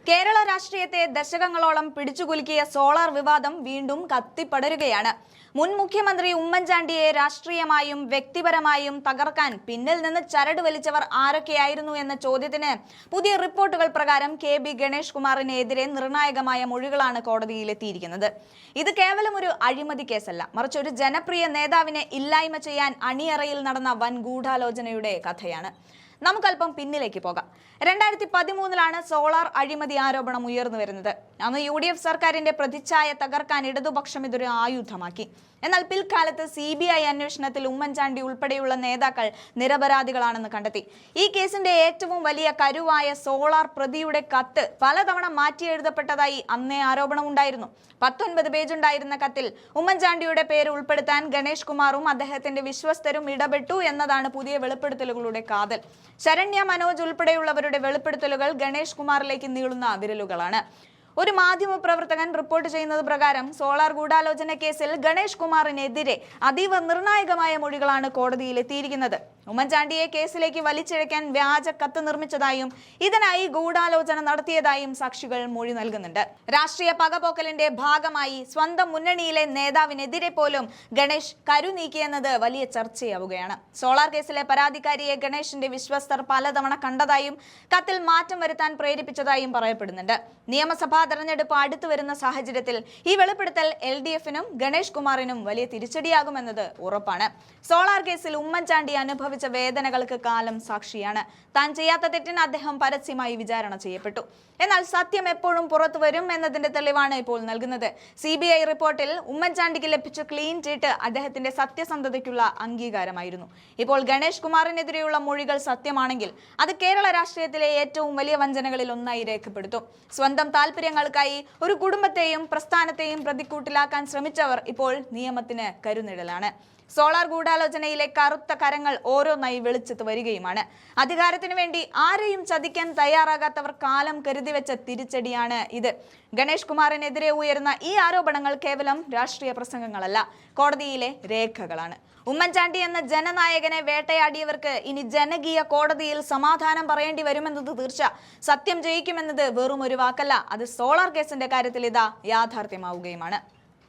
കേരള രാഷ്ട്രീയത്തെ ദശകങ്ങളോളം പിടിച്ചുകുലുക്കിയ സോളാർ വിവാദം വീണ്ടും കത്തിപ്പടരുകയാണ്. മുൻ മുഖ്യമന്ത്രി ഉമ്മൻചാണ്ടിയെ രാഷ്ട്രീയമായും വ്യക്തിപരമായും തകർക്കാൻ പിന്നിൽ നിന്ന് ചരട് വലിച്ചവർ ആരൊക്കെയായിരുന്നു എന്ന ചോദ്യത്തിന് പുതിയ റിപ്പോർട്ടുകൾ പ്രകാരം കെ.ബി. ഗണേഷ് കുമാറിനെതിരെ നിർണായകമായ മൊഴികളാണ് കോടതിയിലെത്തിയിരിക്കുന്നത്. ഇത് കേവലം ഒരു അഴിമതി കേസല്ല, മറിച്ച് ഒരു ജനപ്രിയ നേതാവിനെ ഇല്ലായ്മ ചെയ്യാൻ അണിയറയിൽ നടന്ന വൻ ഗൂഢാലോചനയുടെ കഥയാണ്. നമുക്കല്പം പിന്നിലേക്ക് പോകാം. 2013 സോളാർ അഴിമതി ആരോപണം ഉയർന്നു വരുന്നത്. അന്ന് UDF സർക്കാരിന്റെ പ്രതിച്ഛായ തകർക്കാൻ ഇടതുപക്ഷം ഇതൊരു ആയുധമാക്കി. എന്നാൽ പിൽക്കാലത്ത് CBI അന്വേഷണത്തിൽ ഉമ്മൻചാണ്ടി ഉൾപ്പെടെയുള്ള നേതാക്കൾ നിരപരാധികളാണെന്ന് കണ്ടെത്തി. ഈ കേസിന്റെ ഏറ്റവും വലിയ കരുവായ സോളാർ പ്രതിയുടെ കത്ത് പലതവണ മാറ്റിയെഴുതപ്പെട്ടതായി അന്നേ ആരോപണമുണ്ടായിരുന്നു. 19 പേജുണ്ടായിരുന്ന കത്തിൽ ഉമ്മൻചാണ്ടിയുടെ പേര് ഉൾപ്പെടുത്താൻ ഗണേഷ് കുമാറും അദ്ദേഹത്തിന്റെ വിശ്വസ്തരും ഇടപെട്ടു എന്നതാണ് പുതിയ വെളിപ്പെടുത്തലുകളുടെ കാതൽ. ശരണ്യ മനോജ് ഉൾപ്പെടെയുള്ളവരുടെ വെളിപ്പെടുത്തലുകൾ ഗണേഷ് കുമാറിലേക്ക് നീളുന്ന വിരലുകളാണ്. ഒരു മാധ്യമ പ്രവർത്തകൻ റിപ്പോർട്ട് ചെയ്യുന്നത് പ്രകാരം സോളാർ ഗൂഢാലോചന കേസിൽ ഗണേഷ് കുമാറിനെതിരെ അതീവ നിർണായകമായ മൊഴികളാണ് കോടതിയിൽ എത്തിയിരിക്കുന്നത്. ഉമ്മൻചാണ്ടിയെ കേസിലേക്ക് വലിച്ചിഴയ്ക്കാൻ വ്യാജ കത്ത് നിർമ്മിച്ചതായും ഇതിനായി ഗൂഢാലോചന നടത്തിയതായും സാക്ഷികൾ മൊഴി നൽകുന്നുണ്ട്. രാഷ്ട്രീയ പകപോക്കലിന്റെ ഭാഗമായി സ്വന്തം മുന്നണിയിലെ നേതാവിനെതിരെ പോലും ഗണേഷ് കരുനീക്കിയെന്നത് വലിയ ചർച്ചയാവുകയാണ്. സോളാർ കേസിലെ പരാതിക്കാരിയെ ഗണേഷിന്റെ വിശ്വസ്തർ പലതവണ കണ്ടതായും കത്തിൽ മാറ്റം വരുത്താൻ പ്രേരിപ്പിച്ചതായും പറയപ്പെടുന്നുണ്ട്. നിയമസഭാ തെരഞ്ഞെടുപ്പ് അടുത്തു വരുന്ന സാഹചര്യത്തിൽ ഈ വെളിപ്പെടുത്തൽ LDF-നും ഗണേഷ് കുമാറിനും വലിയ തിരിച്ചടിയാകുമെന്നത് ഉറപ്പാണ്. സോളാർ കേസിൽ ഉമ്മൻചാണ്ടി അനുഭവിച്ച വേദനകൾക്ക് കാലം സാക്ഷിയാണ്. താൻ ചെയ്യാത്ത തെറ്റിന് അദ്ദേഹം പരസ്യമായി വിചാരണ ചെയ്യപ്പെട്ടു. എന്നാൽ സത്യം എപ്പോഴും പുറത്തു വരും എന്നതിന്റെ തെളിവാണ് ഇപ്പോൾ നൽകുന്നത്. CBI റിപ്പോർട്ടിൽ ഉമ്മൻചാണ്ടിക്ക് ലഭിച്ച ക്ലീൻ ചീട്ട് അദ്ദേഹത്തിന്റെ സത്യസന്ധതയ്ക്കുള്ള അംഗീകാരമായിരുന്നു. ഇപ്പോൾ ഗണേഷ് കുമാറിനെതിരെയുള്ള മൊഴികൾ സത്യമാണെങ്കിൽ അത് കേരള രാഷ്ട്രീയത്തിലെ ഏറ്റവും വലിയ വഞ്ചനകളിൽ ഒന്നായി രേഖപ്പെടുത്തും. സ്വന്തം താല്പര്യങ്ങൾക്കായി ഒരു കുടുംബത്തെയും പ്രസ്ഥാനത്തെയും പ്രതിക്കൂട്ടിലാക്കാൻ ശ്രമിച്ചവർ ഇപ്പോൾ നിയമത്തിന് കരുനിഴലാണ്. സോളാർ ഗൂഢാലോചനയിലെ കറുത്ത കരങ്ങൾ ഓരോന്നായി വെളിച്ചത്ത് വരികയുമാണ്. അധികാരത്തിന് വേണ്ടി ആരെയും ചതിക്കാൻ തയ്യാറാകാത്തവർ കാലം കരുതിവെച്ച തിരിച്ചടിയാണ് ഇത്. ഗണേഷ് കുമാറിനെതിരെ ഉയരുന്ന ഈ ആരോപണങ്ങൾ കേവലം രാഷ്ട്രീയ പ്രസംഗങ്ങളല്ല, കോടതിയിലെ രേഖകളാണ്. ഉമ്മൻചാണ്ടി എന്ന ജനനായകനെ വേട്ടയാടിയവർക്ക് ഇനി ജനകീയ കോടതിയിൽ സമാധാനം പറയേണ്ടി വരുമെന്നത് തീർച്ച. സത്യം ജയിക്കുമെന്നത് വെറും ഒരു വാക്കല്ല, അത് സോളാർ കേസിന്റെ കാര്യത്തിൽ ഇതാ യാഥാർത്ഥ്യമാവുകയുമാണ്.